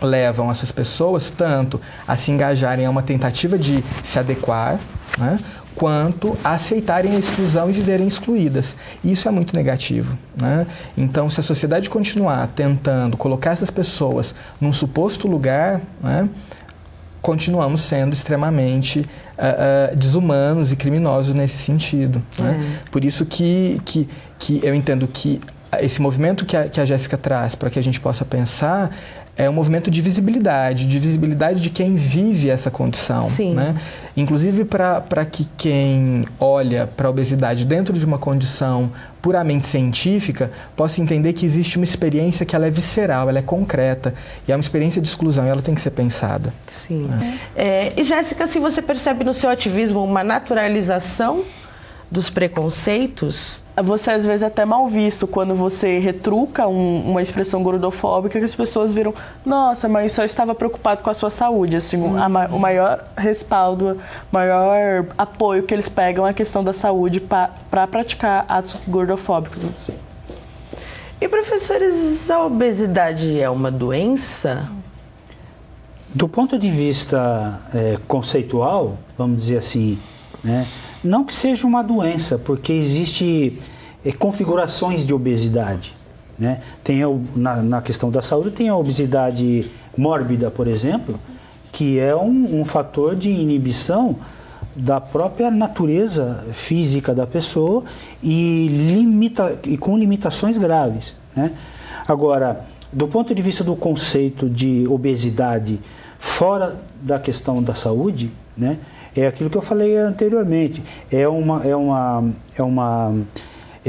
levam essas pessoas tanto a se engajarem a uma tentativa de se adequar, né, quanto a aceitarem a exclusão e viverem excluídas. E isso é muito negativo. Né? Então, se a sociedade continuar tentando colocar essas pessoas num suposto lugar, né, continuamos sendo extremamente desumanos e criminosos nesse sentido. Né? Por isso que eu entendo que esse movimento que a Jéssica traz para que a gente possa pensar é um movimento de visibilidade de quem vive essa condição. Sim. Né? Inclusive para que quem olha para a obesidade dentro de uma condição puramente científica possa entender que existe uma experiência que ela é visceral, ela é concreta, e é uma experiência de exclusão, e ela tem que ser pensada. Sim. E Jéssica, se você percebe no seu ativismo uma naturalização dos preconceitos? Você às vezes é até mal visto quando você retruca uma expressão gordofóbica, que as pessoas viram, nossa, mas só estava preocupado com a sua saúde. Assim, o maior respaldo, o maior apoio que eles pegam é a questão da saúde para praticar atos gordofóbicos. Assim. E professores, a obesidade é uma doença? Do ponto de vista conceitual, vamos dizer assim, né? Não que seja uma doença, porque existe configurações de obesidade. Né? Tem na questão da saúde, tem a obesidade mórbida, por exemplo, que é um fator de inibição da própria natureza física da pessoa e com limitações graves. Né? Agora, do ponto de vista do conceito de obesidade fora da questão da saúde, né? É aquilo que eu falei anteriormente, é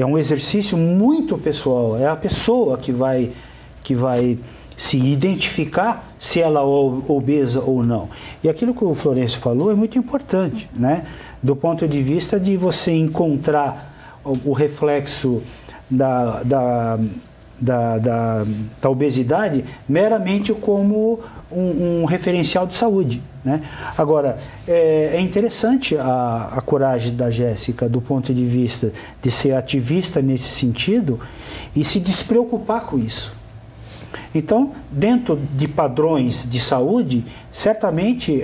um exercício muito pessoal, é a pessoa que vai se identificar se ela é obesa ou não. E aquilo que o Florencio falou é muito importante, né? Do ponto de vista de você encontrar o reflexo da obesidade meramente como um referencial de saúde. Né? Agora, é interessante a coragem da Jéssica do ponto de vista de ser ativista nesse sentido e se despreocupar com isso. Então, dentro de padrões de saúde, certamente,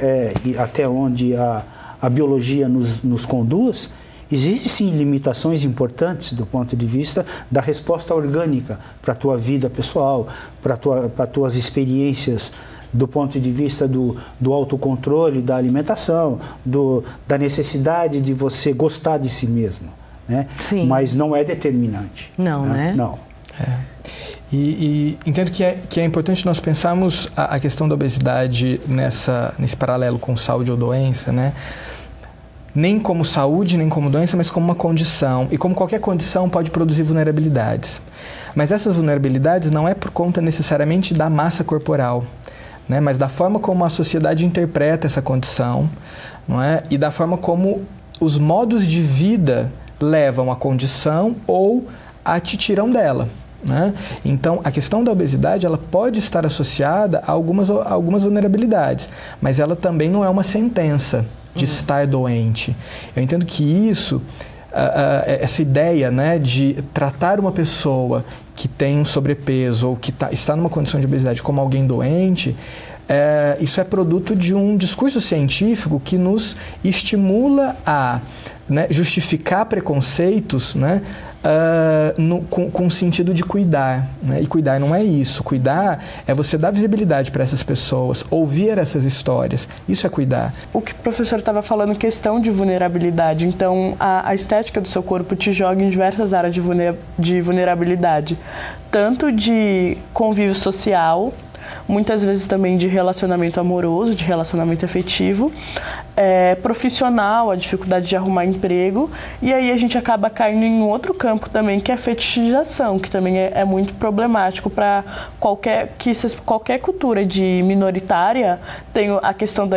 até onde a biologia nos conduz, existem sim limitações importantes do ponto de vista da resposta orgânica para a tua vida pessoal, para tuas experiências do ponto de vista do autocontrole, da alimentação, da necessidade de você gostar de si mesmo. Né? Sim. Mas não é determinante. Não, né? Não. E entendo que é importante nós pensarmos a questão da obesidade nesse paralelo com saúde ou doença, né? Nem como saúde, nem como doença, mas como uma condição. E como qualquer condição pode produzir vulnerabilidades. Mas essas vulnerabilidades não é por conta necessariamente da massa corporal, né? Mas da forma como a sociedade interpreta essa condição, não é? E da forma como os modos de vida levam à condição ou te tiram dela. Né? Então, a questão da obesidade ela pode estar associada a algumas vulnerabilidades, mas ela também não é uma sentença de estar doente. Eu entendo que isso essa ideia, né, de tratar uma pessoa que tem um sobrepeso ou que está numa condição de obesidade como alguém doente, isso é produto de um discurso científico que nos estimula a, né, justificar preconceitos, né, com o sentido de cuidar, né? E cuidar não é isso. Cuidar é você dar visibilidade para essas pessoas, ouvir essas histórias. Isso é cuidar. O que o professor estava falando, questão de vulnerabilidade. Então, a estética do seu corpo te joga em diversas áreas de vulnerabilidade. Tanto de convívio social, muitas vezes também de relacionamento amoroso, de relacionamento afetivo, profissional, a dificuldade de arrumar emprego, e aí a gente acaba caindo em outro campo também, que é a fetichização, que também é muito problemático para qualquer cultura de minoritária. Tem a questão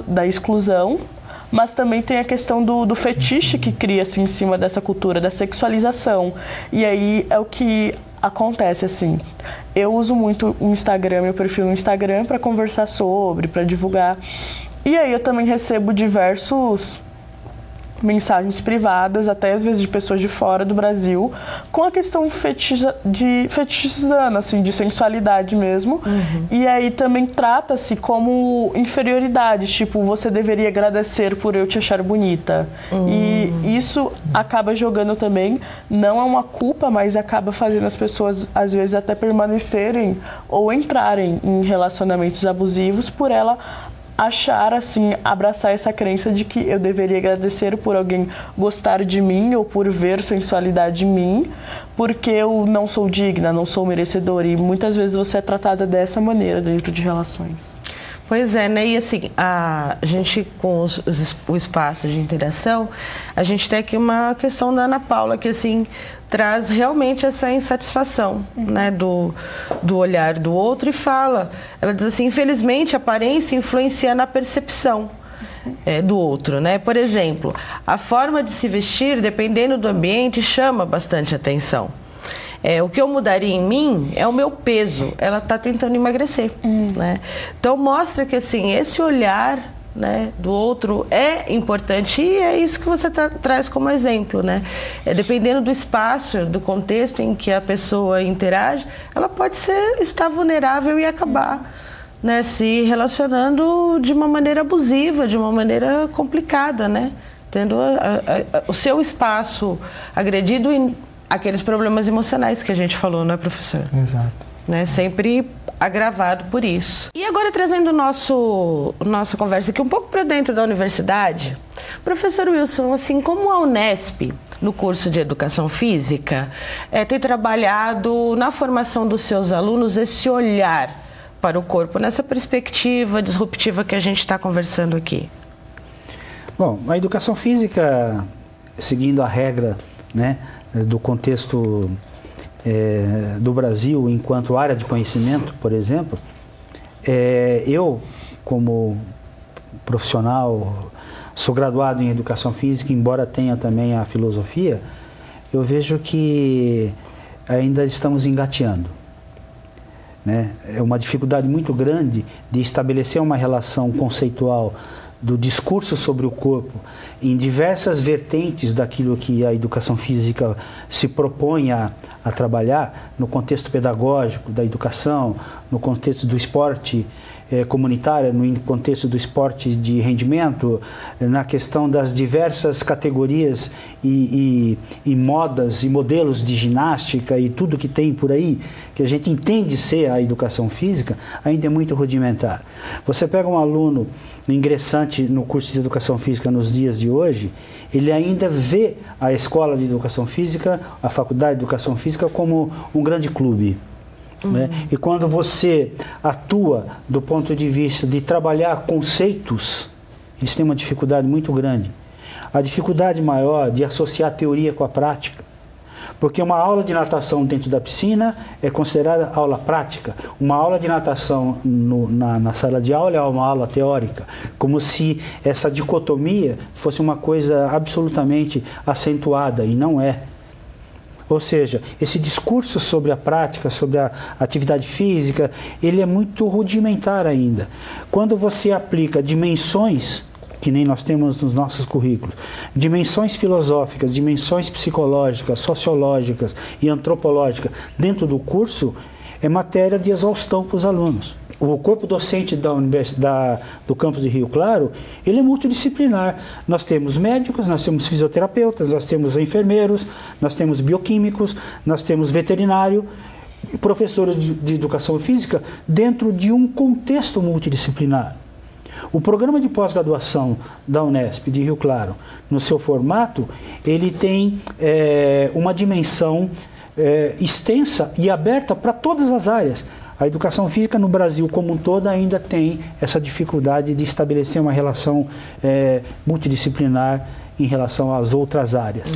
da exclusão, mas também tem a questão do fetiche que cria-se em cima dessa cultura, da sexualização. E aí é o que acontece, assim. Eu uso muito o Instagram, meu perfil no Instagram, para conversar sobre, para divulgar. E aí eu também recebo diversos mensagens privadas, até às vezes de pessoas de fora do Brasil, com a questão fetichizando, assim, de sensualidade mesmo. Uhum. E aí também trata-se como inferioridade, tipo, você deveria agradecer por eu te achar bonita. E isso acaba jogando também, não é uma culpa, mas acaba fazendo as pessoas, às vezes, até permanecerem ou entrarem em relacionamentos abusivos por ela achar, assim, abraçar essa crença de que eu deveria agradecer por alguém gostar de mim ou por ver sensualidade em mim, porque eu não sou digna, não sou merecedora. E muitas vezes você é tratada dessa maneira dentro de relações. Pois é, né? E assim, a gente com o espaço de interação, a gente tem aqui uma questão da Ana Paula, que assim, traz realmente essa insatisfação, né, do olhar do outro e fala. Ela diz assim, infelizmente a aparência influencia na percepção do outro, né? Por exemplo, a forma de se vestir, dependendo do ambiente, chama bastante atenção. O que eu mudaria em mim é o meu peso. Ela está tentando emagrecer, né? Então mostra que assim, esse olhar, né, do outro é importante, e é isso que você traz como exemplo, né? Dependendo do espaço, do contexto em que a pessoa interage, ela pode estar vulnerável e acabar, né, se relacionando de uma maneira abusiva, de uma maneira complicada, né? Tendo o seu espaço agredido em aqueles problemas emocionais que a gente falou, não é, professor? Exato. Né? Sempre agravado por isso. E agora, trazendo nossa conversa aqui um pouco para dentro da universidade, professor Wilson, assim como a Unesp, no curso de Educação Física, tem trabalhado na formação dos seus alunos esse olhar para o corpo, nessa perspectiva disruptiva que a gente está conversando aqui? Bom, a Educação Física, seguindo a regra, né, do contexto do Brasil enquanto área de conhecimento, por exemplo, eu, como profissional, sou graduado em Educação Física, embora tenha também a filosofia, eu vejo que ainda estamos engateando, né? É uma dificuldade muito grande de estabelecer uma relação conceitual do discurso sobre o corpo em diversas vertentes daquilo que a educação física se propõe a trabalhar, no contexto pedagógico da educação, no contexto do esporte comunitário, no contexto do esporte de rendimento, na questão das diversas categorias e modas e modelos de ginástica e tudo que tem por aí, que a gente entende ser a educação física, ainda é muito rudimentar. Você pega um aluno ingressante no curso de Educação Física nos dias de hoje, ele ainda vê a escola de Educação Física, a Faculdade de Educação Física, como um grande clube. Né? E quando você atua do ponto de vista de trabalhar conceitos, eles têm uma dificuldade muito grande. A dificuldade maior de associar a teoria com a prática. Porque uma aula de natação dentro da piscina é considerada aula prática. Uma aula de natação na sala de aula é uma aula teórica. Como se essa dicotomia fosse uma coisa absolutamente acentuada, e não é. Ou seja, esse discurso sobre a prática, sobre a atividade física, ele é muito rudimentar ainda. Quando você aplica dimensões que nem nós temos nos nossos currículos, dimensões filosóficas, dimensões psicológicas, sociológicas e antropológicas dentro do curso, é matéria de exaustão para os alunos. O corpo docente do campus de Rio Claro, ele é multidisciplinar. Nós temos médicos, nós temos fisioterapeutas, nós temos enfermeiros, nós temos bioquímicos, nós temos veterinário, professores de educação física, dentro de um contexto multidisciplinar. O programa de pós-graduação da Unesp de Rio Claro, no seu formato, ele tem uma dimensão extensa e aberta para todas as áreas. A educação física no Brasil como um todo ainda tem essa dificuldade de estabelecer uma relação multidisciplinar em relação às outras áreas.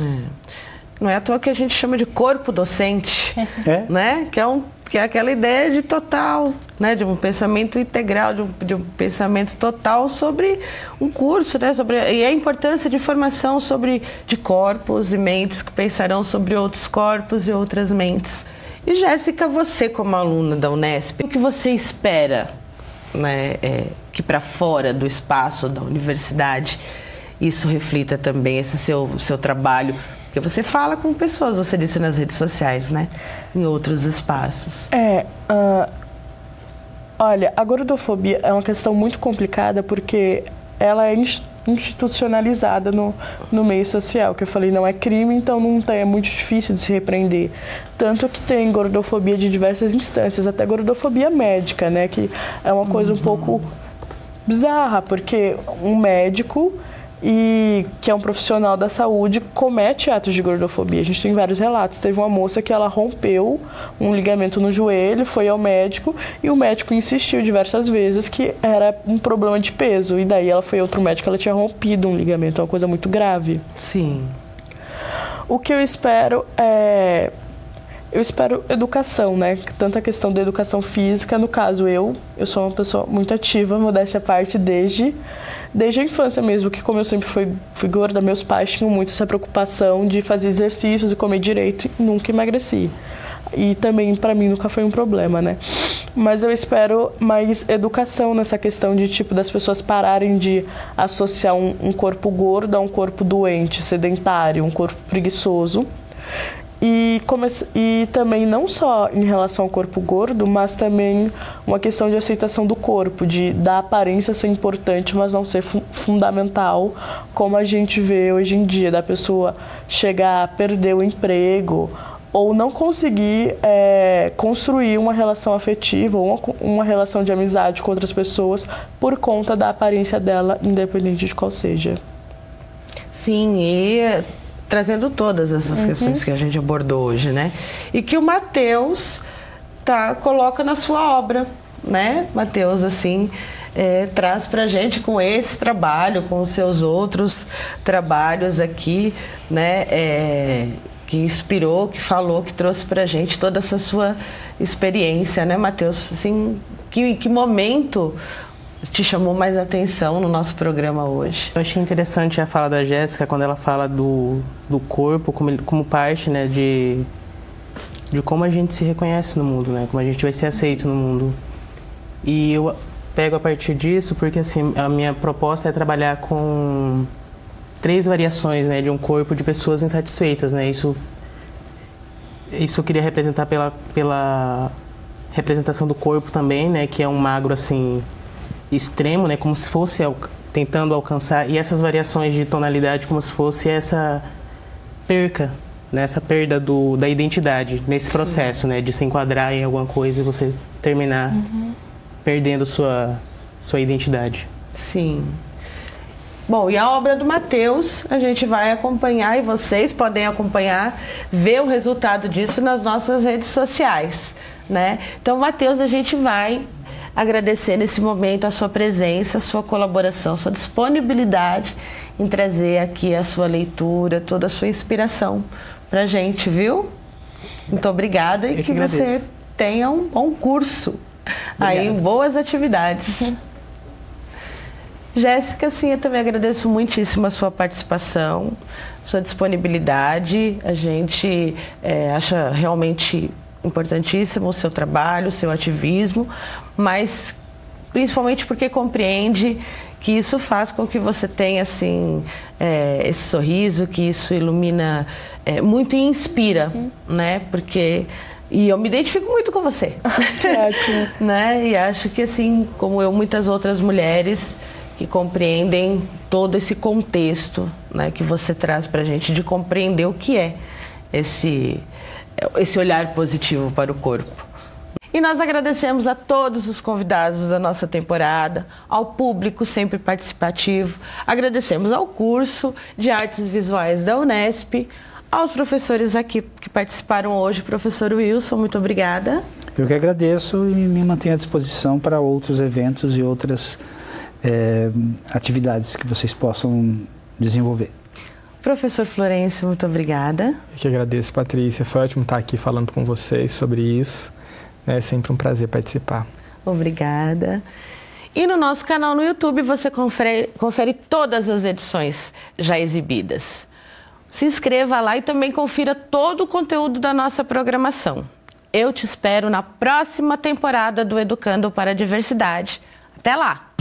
Não é à toa que a gente chama de corpo docente, né? Que é aquela ideia de total, né? De um pensamento integral, de um pensamento total sobre um curso, né? E a importância de formação de corpos e mentes que pensarão sobre outros corpos e outras mentes. E Jéssica, você como aluna da Unesp, o que você espera, né, que para fora do espaço da universidade isso reflita também esse seu trabalho? Porque você fala com pessoas, você disse nas redes sociais, né, em outros espaços. Olha, a gordofobia é uma questão muito complicada porque ela é institucionalizada no meio social, que eu falei, não é crime, então é muito difícil de se repreender. Tanto que tem gordofobia de diversas instâncias, até gordofobia médica, né, que é uma coisa um pouco bizarra, porque um médico que é um profissional da saúde comete atos de gordofobia. A gente tem vários relatos. Teve uma moça que ela rompeu um ligamento no joelho, foi ao médico e o médico insistiu diversas vezes que era um problema de peso. E daí ela foi a outro médico, ela tinha rompido um ligamento. É uma coisa muito grave. Sim. O que eu espero eu espero educação, né? Tanto a questão da educação física, no caso eu sou uma pessoa muito ativa, modéstia à parte, desde a infância mesmo, que como eu sempre fui gorda, meus pais tinham muito essa preocupação de fazer exercícios e comer direito e nunca emagreci. E também para mim nunca foi um problema, né? Mas eu espero mais educação nessa questão de das pessoas pararem de associar um corpo gordo a um corpo doente, sedentário, um corpo preguiçoso. E também não só em relação ao corpo gordo, mas também uma questão de aceitação do corpo, da aparência ser importante, mas não ser fundamental, como a gente vê hoje em dia, da pessoa chegar a perder o emprego ou não conseguir construir uma relação afetiva ou uma relação de amizade com outras pessoas por conta da aparência dela, independente de qual seja. Sim, e trazendo todas essas questões que a gente abordou hoje, né? E que o Matheus coloca na sua obra, né? Matheus, assim, traz pra gente com esse trabalho, com os seus outros trabalhos aqui, né? Que inspirou, que falou, que trouxe pra gente toda essa sua experiência, né, Matheus? Assim, que momento te chamou mais atenção no nosso programa hoje? Eu achei interessante a fala da Jéssica quando ela fala do corpo como parte, né, de como a gente se reconhece no mundo, né, como a gente vai ser aceito no mundo. E eu pego a partir disso porque assim, a minha proposta é trabalhar com 3 variações, né, de um corpo de pessoas insatisfeitas, né. Isso eu queria representar pela representação do corpo também, né, que é um magro assim extremo, né, como se fosse tentando alcançar, e essas variações de tonalidade como se fosse essa perca, né, essa perda da identidade nesse processo, né, de se enquadrar em alguma coisa e você terminar perdendo sua identidade. Sim. Bom, e a obra do Matheus a gente vai acompanhar e vocês podem acompanhar, ver o resultado disso nas nossas redes sociais, né? Então, Matheus, a gente vai agradecer nesse momento a sua presença, a sua colaboração, a sua disponibilidade em trazer aqui a sua leitura, toda a sua inspiração pra gente, viu? Muito obrigada e que você tenha um bom curso. Aí, boas atividades. Jéssica, sim, eu também agradeço muitíssimo a sua participação, sua disponibilidade. A gente acha realmente importantíssimo o seu trabalho, o seu ativismo, mas principalmente porque compreende que isso faz com que você tenha, assim, esse sorriso, que isso ilumina muito e inspira, né? Porque... E eu me identifico muito com você. Que ótimo. Né? E acho que, assim, como eu, muitas outras mulheres que compreendem todo esse contexto, né, que você traz pra gente, de compreender o que é esse olhar positivo para o corpo. E nós agradecemos a todos os convidados da nossa temporada, ao público sempre participativo, agradecemos ao curso de Artes Visuais da Unesp, aos professores aqui que participaram hoje. Professor Wilson, muito obrigada. Eu que agradeço e me mantenho à disposição para outros eventos e outras atividades que vocês possam desenvolver. Professor Florencio, muito obrigada. Eu que agradeço, Patrícia. Foi ótimo estar aqui falando com vocês sobre isso. É sempre um prazer participar. Obrigada. E no nosso canal no YouTube você confere todas as edições já exibidas. Se inscreva lá e também confira todo o conteúdo da nossa programação. Eu te espero na próxima temporada do Educando para a Diversidade. Até lá!